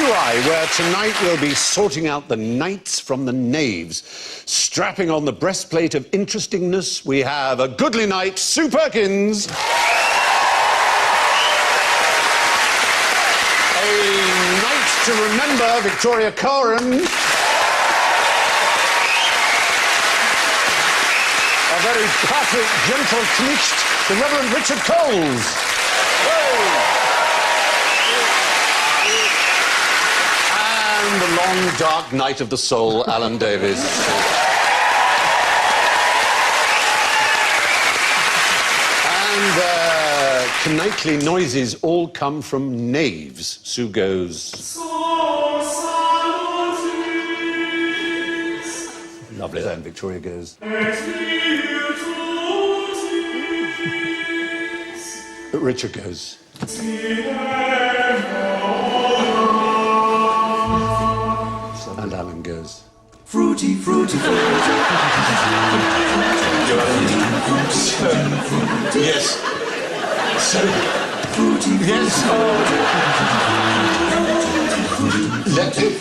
PUI, where tonight we'll be sorting out the knights from the knaves. Strapping on the breastplate of interestingness, we have a goodly knight, Sue Perkins. A knight to remember, Victoria Coren. A very Patrick gentle Knicht, the Reverend Richard Coles. And the long, dark night of the soul, Alan Davies. And knightly noises all come from knaves. Sue goes... Lovely then, Victoria goes... Richard goes... And Alan goes... Fruity, fruity, fruity. Yes. So... Fruity, yes. Let it...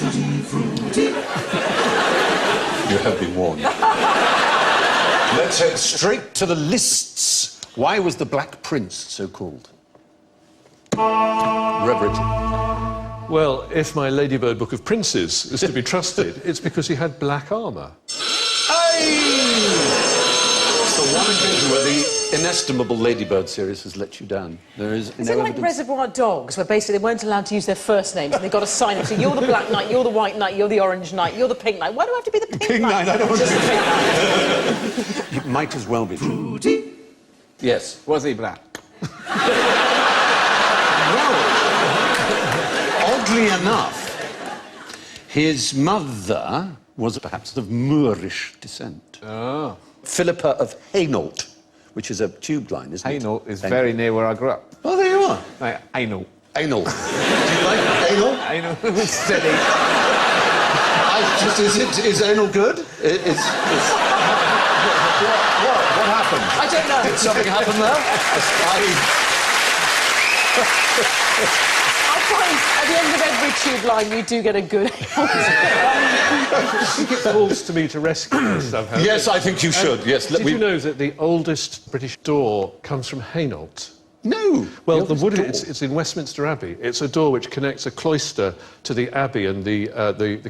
You have been warned. Let's head straight to the lists. Why was the Black Prince so called? Reverend. Well, if my Ladybird Book of Princes is to be trusted, it's because he had black armour. It's the one occasion where the inestimable Ladybird series has let you down. There is Is it like Reservoir Dogs, where basically they weren't allowed to use their first names and they got to sign it? So you're the Black Knight, you're the White Knight, you're the Orange Knight, you're the Pink Knight. Why do I have to be the Pink Knight? I don't want to Just be the Pink Knight. It might as well be. fruity. Yes. Was he black? Oddly enough, his mother was perhaps of Moorish descent. Oh. Philippa of Hainault, which is a tube line, isn't it? Hainault is very near where I grew up. Oh, there you are. Hainault. Anal. Do you like anal? Hainault. Steady. Is anal good? What happened? I don't know. Did something happen there? I find at the end of every tube line you do get a good I think it falls to me to rescue this somehow. Yes, I think you should. Yes. Did you know that the oldest British door comes from Hainault? No. Well, the wood, it's in Westminster Abbey. It's a door which connects a cloister to the Abbey, and the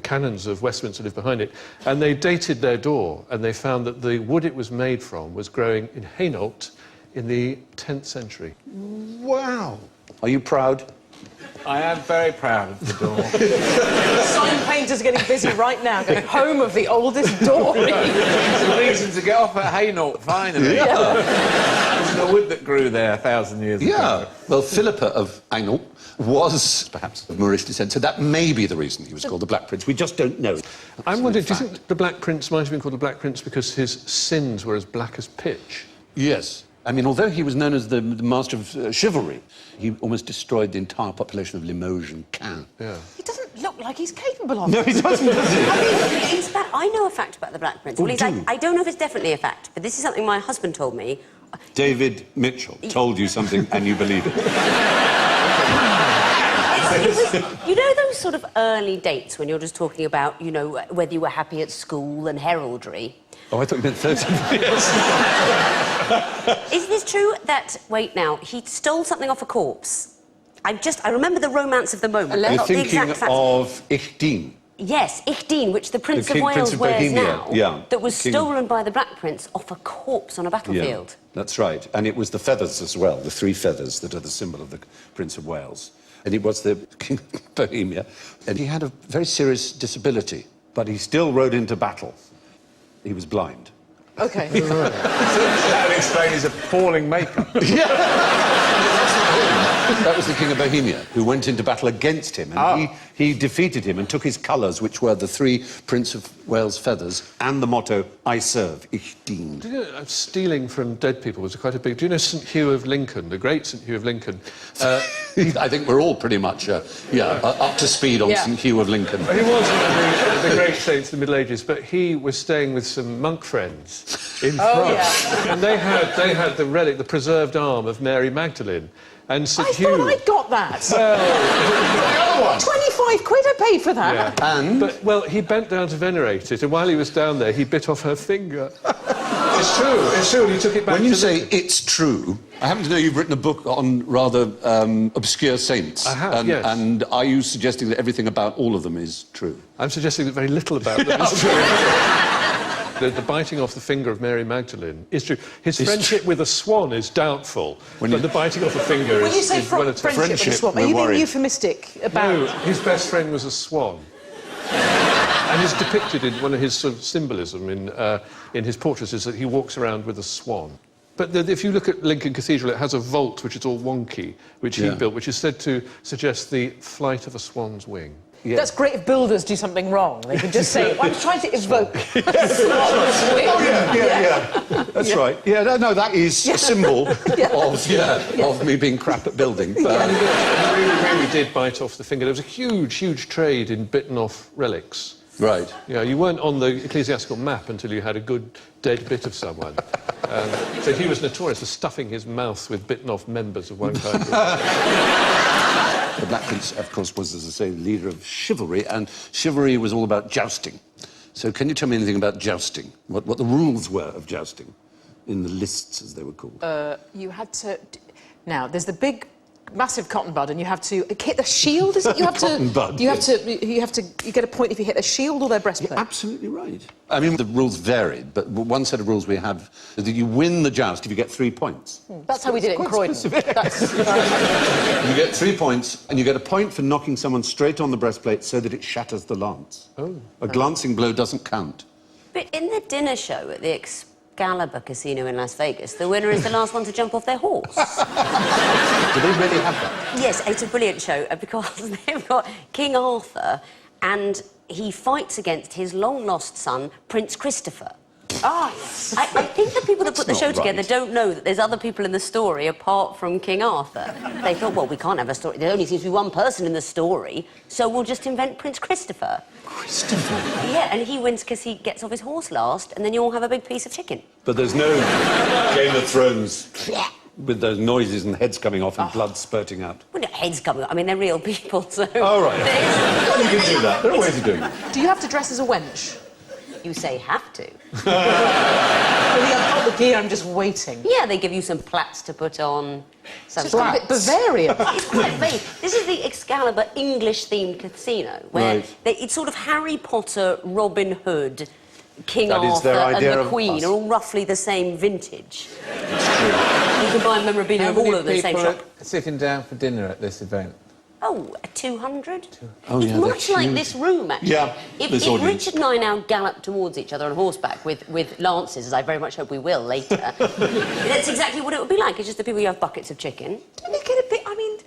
canons of Westminster live behind it. And they dated their door, and they found that the wood it was made from was growing in Hainault in the 10th century. Wow. Are you proud? I am very proud of the door. sign painters getting busy right now, going home of the oldest door. It's a reason to get off at Hainault, finally. Yeah. It's the wood that grew there 1,000 years ago. Yeah. Well, Philippa of Hainault was perhaps of Moorish descent, so that may be the reason he was called the Black Prince. We just don't know. I'm wondering, do you think the Black Prince might have been called the Black Prince because his sins were as black as pitch? Yes. I mean, although he was known as the master of chivalry, he almost destroyed the entire population of Limoges and Caen. Yeah. He doesn't look like he's capable of it. No, he doesn't, does he? I mean, in fact, I know a fact about the Black Prince. Well, I don't know if it's definitely a fact, but this is something my husband told me. David Mitchell told you something and you believe it. You know those sort of early dates when you're just talking about, you know, whether you were happy at school and heraldry? Oh, I thought you meant 30 years. Is this true that, wait now, he stole something off a corpse? I remember the romance of the moment. You're not the thinking exact fact. of Ich-Dien. Yes, Ich-Dien, which the Prince The of Wales Prince of wears Bohemia, now, yeah. that was King. stolen by the Black Prince off a corpse on a battlefield. Yeah, that's right. And it was the feathers as well, the 3 feathers that are the symbol of the Prince of Wales. And he was the King of Bohemia. And he had a very serious disability, but he still rode into battle. He was blind. OK. That would explain his appalling makeup. That was the King of Bohemia, who went into battle against him, and he defeated him and took his colours, which were the 3 Prince of Wales feathers, and the motto, I serve, Ich-Dien. Do you know, stealing from dead people was quite a big... Do you know St Hugh of Lincoln, the great St Hugh of Lincoln? I think we're all pretty much, up to speed on St Hugh of Lincoln. He was one of the great saints of the Middle Ages, but he was staying with some monk friends in France. And they had the relic, the preserved arm of Mary Magdalene. And St Hugh... I thought I got that. The other one. 25 £5 I paid for that. Yeah. And But, well, he bent down to venerate it, and while he was down there, he bit off her finger. It's true, and he took it back when you to say the... it's true, I happen to know you've written a book on rather obscure saints. I have, and, yes. And are you suggesting that everything about all of them is true? I'm suggesting that very little about them is true. The biting off the finger of Mary Magdalene is true. His friendship with a swan is doubtful, but the biting off a finger When you is say relative. friendship with a swan, are we're you being worried. euphemistic about... No, his best friend was a swan. And it's depicted in one of his sort of symbolism in his portraits is that he walks around with a swan. But if you look at Lincoln Cathedral, it has a vault which is all wonky, which he built, which is said to suggest the flight of a swan's wing. Yeah. That's great if builders do something wrong. They can just say, well, I'm trying to evoke... That's right. Yeah, no, that is a symbol of me being crap at building. But, He really did bite off the finger. There was a huge trade in bitten-off relics. right. Yeah, you weren't on the ecclesiastical map until you had a good dead bit of someone. So he was notorious for stuffing his mouth with bitten-off members of one kind group. The Black Prince, of course, was, as I say, the leader of chivalry, and chivalry was all about jousting. So can you tell me anything about jousting? What the rules were of jousting in the lists, as they were called? You had to... Now, there's the big, massive cotton bud, and you have to hit the shield, is it? You have Cotton to... bud, You yes. have to... You get a point if you hit their shield or their breastplate. Absolutely right. I mean, the rules varied, but one set of rules we have is that you win the joust if you get 3 points. That's how we did it in Croydon. That's, You get 3 points, and you get a point for knocking someone straight on the breastplate so that it shatters the lance. Oh. A glancing blow doesn't count. But in the dinner show at the Excalibur Casino in Las Vegas, the winner is the last one to jump off their horse. Do they really have that? Yes, it's a brilliant show because they've got King Arthur and he fights against his long-lost son, Prince Christopher. I think the people that put the That's show not together right. don't know that there's other people in the story apart from King Arthur. They thought, well, we can't have a story. There only seems to be one person in the story, so we'll just invent Prince Christopher. Christopher? Yeah, and he wins because he gets off his horse last, and then you all have a big piece of chicken. But there's no Game of Thrones with those noises and heads coming off and blood spurting out. Well, no, heads coming up. I mean, they're real people, so... Oh, right. There's- You can do that. There are ways of doing it. do you have to dress as a wench? You say have to. Well, I've got the gear, I'm just waiting. Yeah, they give you some plaits to put on. Some It's a bit Bavarian. It's quite vague. This is the Excalibur English-themed casino, where Right. it's sort of Harry Potter, Robin Hood, King That is Arthur their and idea the of Queen us. are all roughly the same vintage. You can buy memorabilia of all of them in the same shop. Sitting down for dinner at this event? Oh, 200? Oh, it's yeah, much they're like huge. this room, actually. Yeah, If this audience. Richard and I now gallop towards each other on horseback with lances, as I very much hope we will later, that's exactly what it would be like. It's just the people who have buckets of chicken. Don't you get a bit... I mean,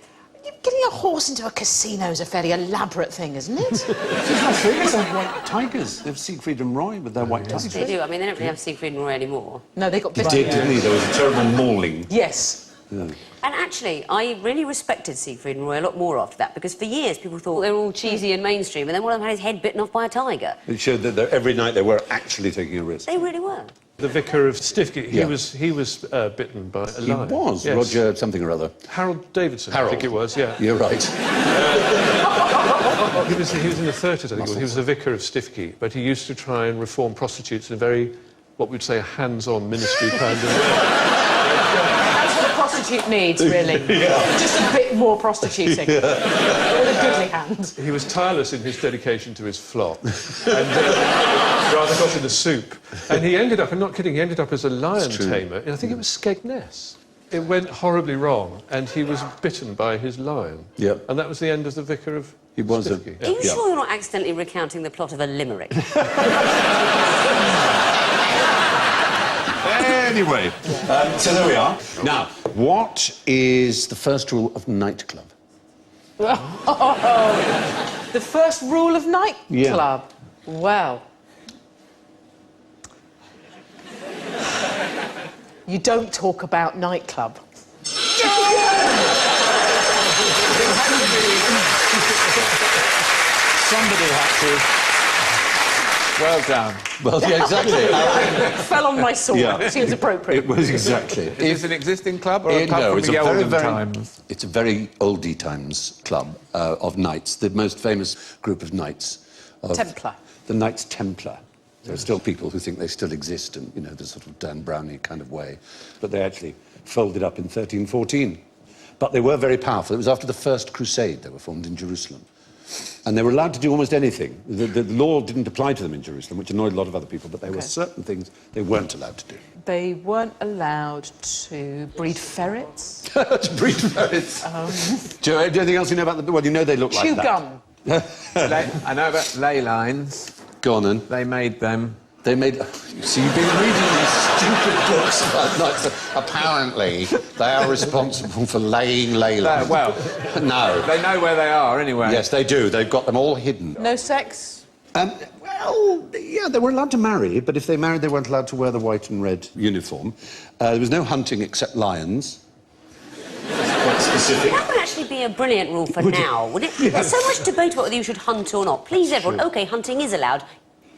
getting a horse into a casino is a fairly elaborate thing, isn't it? They have white tigers. They have Siegfried and Roy with their white tigers. They do. I mean, they don't really have Siegfried and Roy anymore. No, they got... They did, didn't he? There was a terrible mauling. Yes. Yeah. And actually, I really respected Siegfried and Roy a lot more after that, because for years people thought they were all cheesy and mainstream, and then one of them had his head bitten off by a tiger. It showed that every night they were actually taking a risk. They really were. The vicar of Stiffgate, Yeah. he was bitten by a He lion. was, Yes. Roger something or other. Harold Davidson, I Harold. think it was, yeah. You're right. He was in the 30s, I think. He was the vicar of Stiffgate, but he used to try and reform prostitutes in a very, what we'd say, a hands-on ministry kind of way. That's what a prostitute needs, really. Just a bit more prostituting. With a goodly hand. He was tireless in his dedication to his flock, and rather got in the soup. And he ended up, I'm not kidding, he ended up as a lion tamer, and I think it was Skegness. It went horribly wrong, and he was bitten by his lion. Yep. And that was the end of the vicar of He was a... Stiffgate. Are you sure you're not accidentally recounting the plot of a limerick? Anyway, so there we are. Now, what is the first rule of nightclub? The first rule of nightclub. Well. You don't talk about nightclub. Somebody had to. Well done. Well, yeah, exactly. Fell on my sword. Yeah. Seems appropriate. It was exactly. Is this an existing club or a club No, from it's the a very, olden very, times? it's a very oldie times club of knights, the most famous group of knights. Templar. The Knights Templar. There are still people who think they still exist in, you know, the sort of Dan Brownie kind of way. But they actually folded up in 1314. But they were very powerful. It was after the First Crusade they were formed in Jerusalem. And they were allowed to do almost anything. The law didn't apply to them in Jerusalem, which annoyed a lot of other people, but there were certain things they weren't allowed to do. They weren't allowed to breed ferrets. To breed ferrets. Do you know anything else you know about the... Well, you know they look like Chew that. gum. I know about ley lines. Go on, then. They made them. They made... So you've been reading these stupid books about knights. Apparently, they are responsible for laying ley lines. Well, No. they know where they are anyway. Yes, they do. They've got them all hidden. No sex? Well, yeah, they were allowed to marry, but if they married, they weren't allowed to wear the white and red uniform. There was no hunting except lions. Quite specific. That would actually be a brilliant rule for now, would it? There's so much debate about whether you should hunt or not. Please, everyone, OK, hunting is allowed,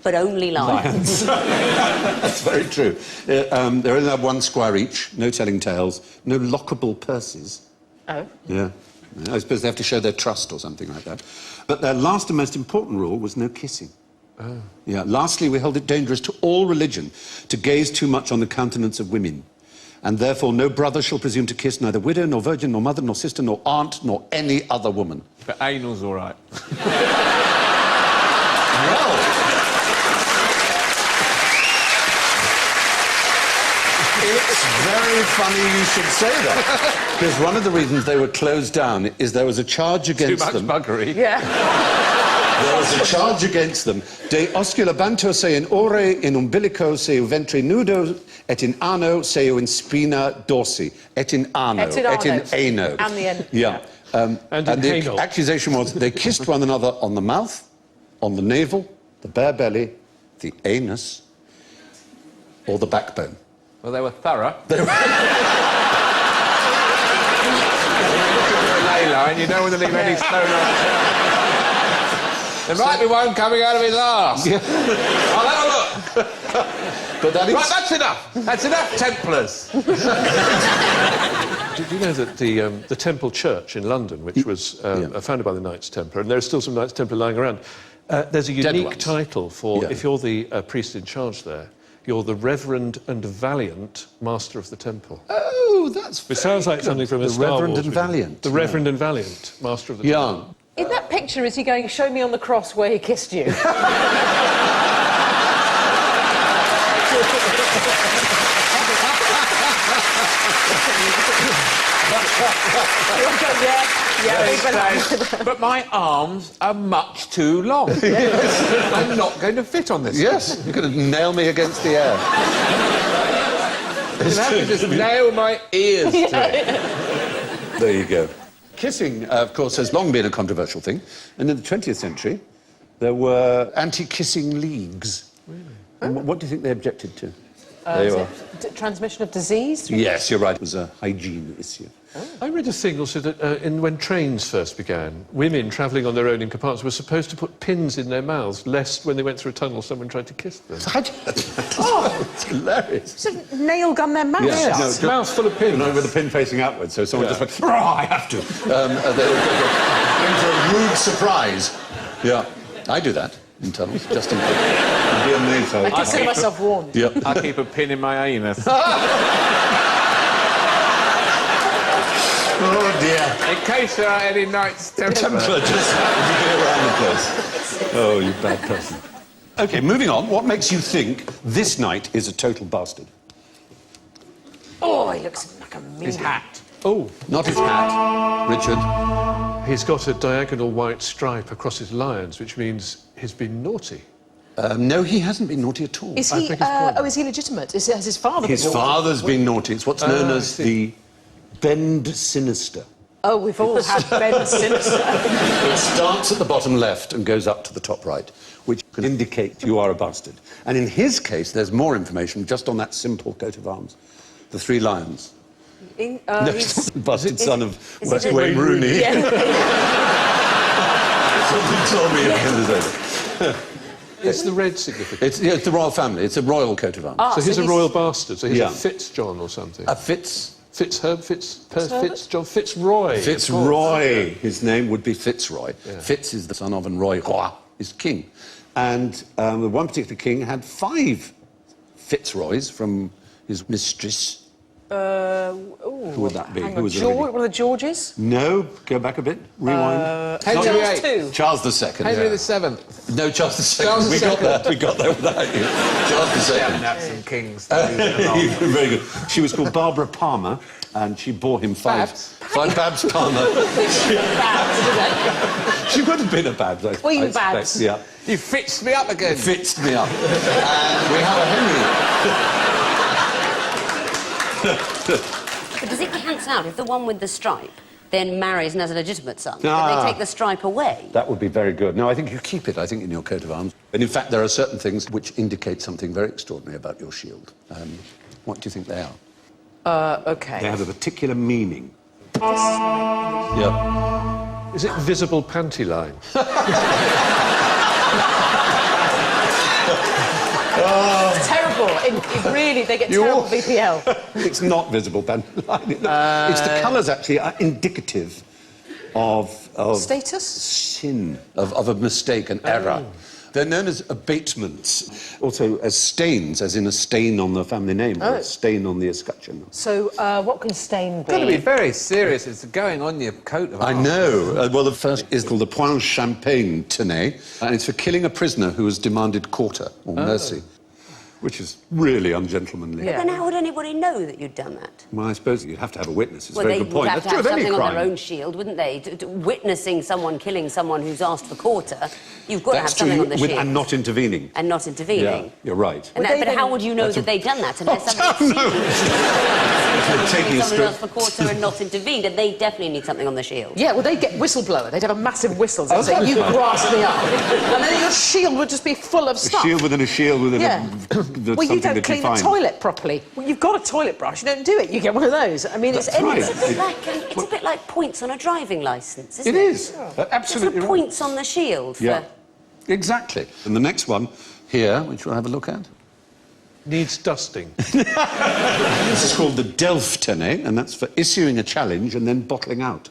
but only lions. That's very true. They're only allowed one squire each, no telling tales, no lockable purses. Oh. Yeah. I suppose they have to show their trust or something like that. But their last and most important rule was no kissing. Oh. Yeah. Lastly, we held it dangerous to all religion to gaze too much on the countenance of women. And therefore no brother shall presume to kiss neither widow, nor virgin, nor mother, nor sister, nor aunt, nor any other woman. But anal's all right. Well... It's very funny you should say that. Because one of the reasons they were closed down is there was a charge against them. Too much buggery. Yeah. There was a charge against them. De osculabanto se in ore, in umbilico, seu ventre nudo, et in ano, seu in spina dorsi. Et in ano. Et in ano. And the end. Yeah. And in the anal. accusation was they kissed one another on the mouth, on the navel, the bare belly, the anus, or the backbone. Well, they were thorough. They were... A ley line, you don't want to leave any stone unturned. There might be one coming out of his arse. Yeah. I'll have a look. But that is... Right, that's enough. That's enough, Templars. Did you know that the Temple Church in London, which was founded by the Knights Templar, and there are still some Knights Templar lying around, there's a unique title for, if you're the priest in charge there, you're the Reverend and Valiant Master of the Temple. Oh, that's It sounds like something from a The Star Reverend Wars and movie. Valiant. The Reverend and Valiant Master of the Temple. Yeah. In that picture, is he going, show me on the cross where he kissed you? But my arms are much too long. I'm not going to fit on this. Yes, you could have nailed me against the air. You have to just nail my ears to it. There you go. Kissing, of course, has long been a controversial thing. And in the 20th century, there were anti-kissing leagues. Really? And what do you think they objected to? There you are. Transmission of disease? Yes, you're right. It was a hygiene issue. I read a thing also that when trains first began, women travelling on their own in compartments were supposed to put pins in their mouths, lest when they went through a tunnel someone tried to kiss them. Oh, it's hilarious. So nail gun their mouth shut? No, mouth full of pins. No, with the pin facing outwards, so someone just went, I have to. Into a rude surprise. Yeah, I do that in tunnels, just in case. It'd be amazing. I consider myself warned. Yep. I keep a pin in my anus. Oh, dear. In case there are any Knights Templar. Just around the place. Oh, you bad person. OK, moving on. What makes you think this knight is a total bastard? Oh, he looks like a mean. His hat. Oh, Not his hat. Richard? he's got a diagonal white stripe across his lions, which means he's been naughty. No, he hasn't been naughty at all. Is he? Is he legitimate? Has his father His been naughty? father's been naughty. It's what's known as the bend sinister. Oh, we've all had Ben Sinister. It starts at the bottom left and goes up to the top right, which can indicate you are a bastard. And in his case, there's more information just on that simple coat of arms. The three lions. In, No, he's- he's not the bastard son of is it Wayne Rooney. Yeah. Somebody told me it was over. is the red significant? It's the royal family. It's a royal coat of arms. So he's a royal bastard. So he's Yeah. a Fitzjohn or something. A Fitzroy. Fitzroy. His name would be Fitzroy. Yeah. Fitz is the son of, and Roy is king. And one particular king had 5 Fitzroys from his mistress. Who would that be? Hang Who on, was the George, lady? one of the Georges? No, go back a bit. Rewind. Henry Charles VIII. II. Charles II. Henry yeah. the Seventh. No, Charles II. Charles we II. got that. We got that without you. Charles II. That's some kings. to lose them all. Very good. She was called Barbara Palmer, and she bore him 5 Babs Palmer. She would have been a Babs, I Queen expect. Babs. Yeah. You fixed me up again. Fixed me up. And we have a Henry. But does it cancel out if the one with the stripe then marries and has a legitimate son? Then Ah. they take the stripe away? That would be very good. No, I think you keep it, I think, in your coat of arms. And in fact, there are certain things which indicate something very extraordinary about your shield. What do you think they are? OK. They have a particular meaning. Yeah. Is it visible panty line? It's terrible. Really, they get terrible VPL. It's not visible, Ben. It's the colours, actually, are indicative of Status? sin, of a mistake, an error. They're known as abatements, also as stains, as in a stain on the family name, or a stain on the escutcheon. So, what can stain be? Got to be very serious. It's going on your coat of I arms. know. Well, the first is called the Point Champagne Tenay, and it's for killing a prisoner who has demanded quarter or mercy, which is really ungentlemanly. Yeah. Then how would anybody know that you'd done that? Well, I suppose you'd have to have a witness. It's Well, a very they good would point. have to That's have true of any something on their crime. own shield, wouldn't they? Witnessing someone killing someone who's asked for quarter, you've got That's to have something true, on the shield. and not intervening. And not intervening. Yeah, you're right. And Would but they how then- would you know that they'd done that unless Oh, somebody no. Taking a someone strip. asked for quarter and not intervened? And they definitely need something on the shield. Yeah, well, they'd get whistleblower. They'd have a massive whistle. They'd say, you grasped me up. And then your shield would just be full of A stuff. shield within a shield within Yeah. a... Well, you don't that clean the find. toilet properly. Well, you've got a toilet brush. You don't do it. You get one of those. I mean, it's That's right. It's a bit like it's a bit like points on a driving licence, isn't It it? is. It's Absolutely the right. points on the shield. For... Yeah, exactly. And the next one here, which we'll have a look at, Needs dusting. this is called the Delftene, and that's for issuing a challenge and then bottling out.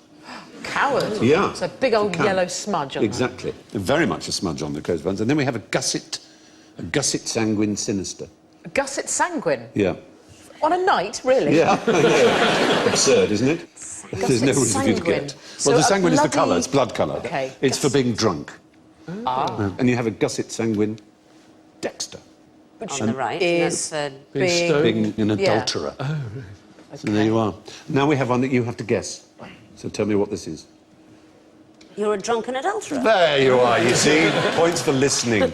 Coward. Yeah. It's a big old Coward. yellow smudge on Exactly. Very much a smudge on the coat of arms. And then we have a gusset sanguine sinister. that. Gusset sanguine. Yeah. On a night, really? Yeah. Absurd, isn't it? There's no reason for you to sanguine. get. So Well, the a sanguine is the bloody- colour, it's blood colour. Okay. It's for being drunk. Ah. And you have a gusset sanguine Dexter, on the right. is and that's, Being Big- stoned. being an Yeah. adulterer. So there you are. Now we have one that you have to guess. So tell me what this is. you're a drunken adulterer. There you are, you see. Points for listening.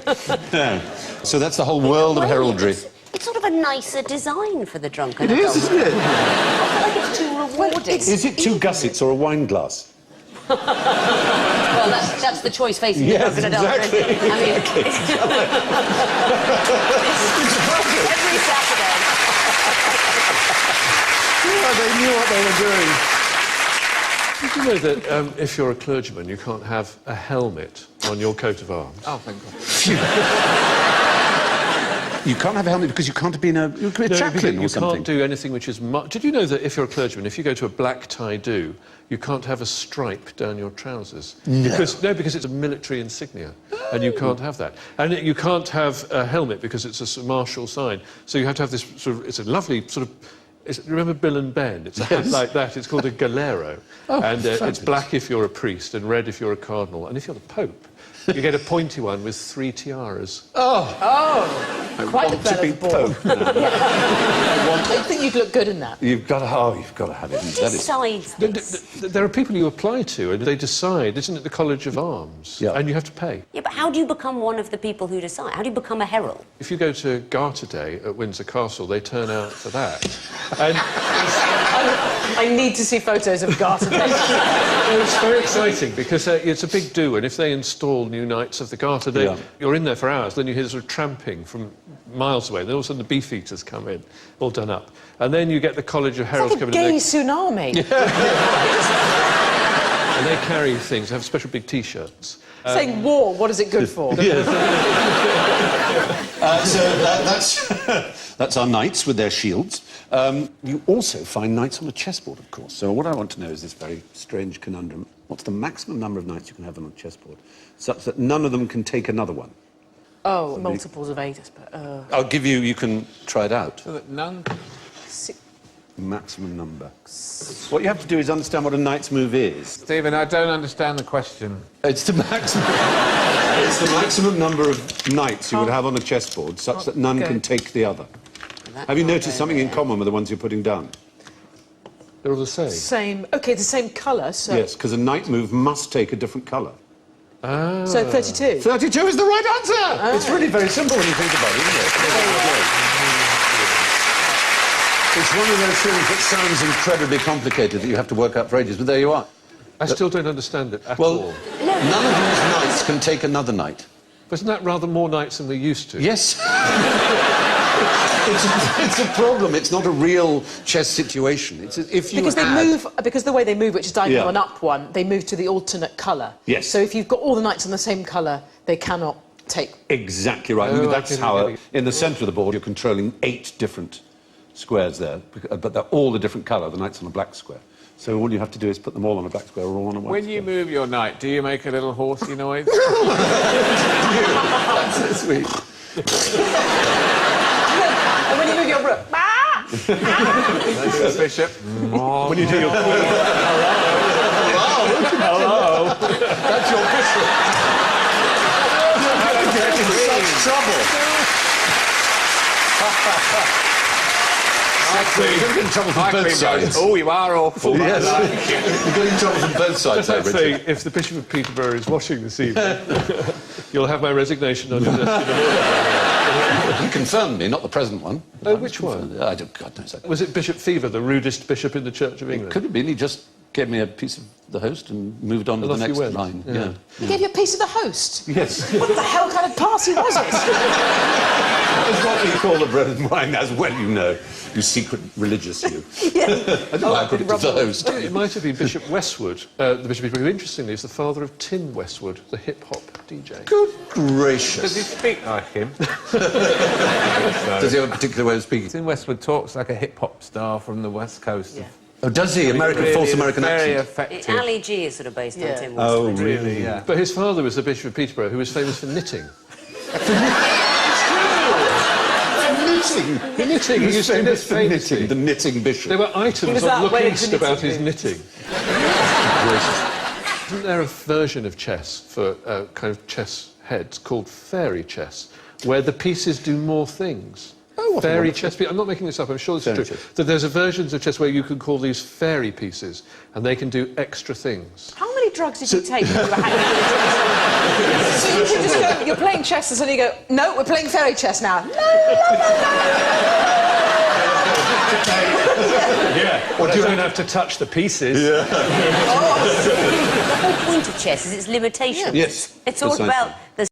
Yeah. So that's the whole world of Well, heraldry. It's sort of a nicer design for the drunken It is, adulterer. isn't it? I feel like it's too rewarding. Is it 2 gussets or a wine glass? Well, that's the choice facing Yes, the drunken adulterer. exactly. I mean, every Saturday. Yeah, they knew what they were doing. Did you know that if you're a clergyman, you can't have a helmet on your coat of arms? Oh, thank God. You can't have a helmet because you can't be a chaplain or you something. can't do anything which is... Did you know that if you're a clergyman, if you go to a black tie-do, you can't have a stripe down your trousers? No. Because it's a military insignia, and you can't have that. And you can't have a helmet because it's a martial sign. So you have to have this sort of... It's a lovely sort of... remember Bill and Ben? It's a hat like that. It's called a galero. Oh, and it's fabulous. black if you're a priest and red if you're a cardinal. And if you're the Pope, you get a pointy one with 3 tiaras. I Quite want the to belle be of the ball. Pope now. I think you'd look good in that. You've got to have it. Who That is... decides this? There are people you apply to, and they decide. Isn't it the College of Arms? Yeah. And you have to pay. Yeah, but how do you become one of the people who decide? How do you become a herald? If you go to Garter Day at Windsor Castle, they turn out for that. And I need to see photos of Garter Day. it's very exciting because it's a big do, and if they install new Knights of the Garter, Yeah. you're in there for hours, then you hear sort of tramping from miles away, then all of a sudden the Beefeaters come in, all done up. And then you get the College of Heralds It's like a coming in, gay tsunami. and they carry things, they have special big T-shirts. Saying war, what is it good for? That's our knights with their shields. You also find knights on a chessboard, of course. So what I want to know is this very strange conundrum. What's the maximum number of knights you can have on a chessboard, such that none of them can take another one? Oh, multiples of 8, I suppose. I'll give you, you can try it out. So that none... Maximum number. What you have to do is understand what a knight's move is. Stephen, I don't understand the question. It's the maximum. It's the maximum number of knights you would have on a chessboard, such that none can take the other. Have you noticed something in common with the ones you're putting down? They're all the same. Same. OK, the same colour, so... Yes, because a knight move must take a different colour. Ah. So 32? 32 is the right answer! It's really very simple when you think about it, isn't it? It's one of those things that sounds incredibly complicated that you have to work out for ages, but there you are. I still don't understand it at Well, all. none of these knights can take another knight. But isn't that rather more knights than we're used to? Yes. It's a problem. It's not a real chess situation. It's if you Because they had... move, because the way they move, which is diagonal Yeah. and up one, they move to the alternate colour. Yes. So if you've got all the knights on the same colour, they cannot take... Exactly right. Oh, I mean, I that's get it, how... get it. In the centre of the board, you're controlling 8 different squares there, but they're all a different colour. The knight's on a black square. So all you have to do is put them all on a black square or all on a white When square. you move your knight, do you make a little horsey noise? That's so sweet. And when you move your rook... That's the bishop. When you do your... Hello. That's your bishop. You're getting in such trouble. You're getting in trouble from both sides. Oh, you are awful. Yes. You're getting in trouble from both sides, Just like there, Richard. saying, if the Bishop of Peterborough is watching this evening, you'll have my resignation on your desk. He confirmed me, not the present one. Oh, which one? I don't... God knows. Was it Bishop Fever, the rudest bishop in the Church of England? Could have been. He just gave me a piece of the host and moved on to the off you next went. line. Yeah. He gave you a piece of the host? Yes. What the hell kind of party was it? That's what we call the bread and wine, as well you know. You secret religious, you. I don't know why I put it to the host. It might have been Bishop Westwood, the Bishop of Peterborough, who interestingly is the father of Tim Westwood, the hip-hop DJ. Good Does he gracious. speak like him? Does he have a particular way of speaking? Tim Westwood talks like a hip-hop star from the West Coast. Yeah. Oh, does he? American, Really false is American very accent? effective. Ali G is sort of based Yeah. on Tim Oh, Westwood. really? Yeah. But his father was the Bishop of Peterborough, who was famous for knitting. Knitting. For knitting, he used to knit Famous for knitting. famously. The knitting bishop. There were items was on that Look way East into about his knitting. knitting. Isn't there a version of chess for kind of chess heads called fairy chess, where the pieces do more things? Oh, what a fairy wonderful- chess. I'm not making this up. I'm sure this Fairy is true. chess. That there's a versions of chess where you can call these fairy pieces, and they can do extra things. How many drugs did you take when you were hanging with the chess? So you could just go, you're playing chess, and suddenly you go, no, we're playing fairy chess now. Yeah. Or do you don't have to touch the pieces? The whole point of chess is its limitations. Yes, It's all precisely. about the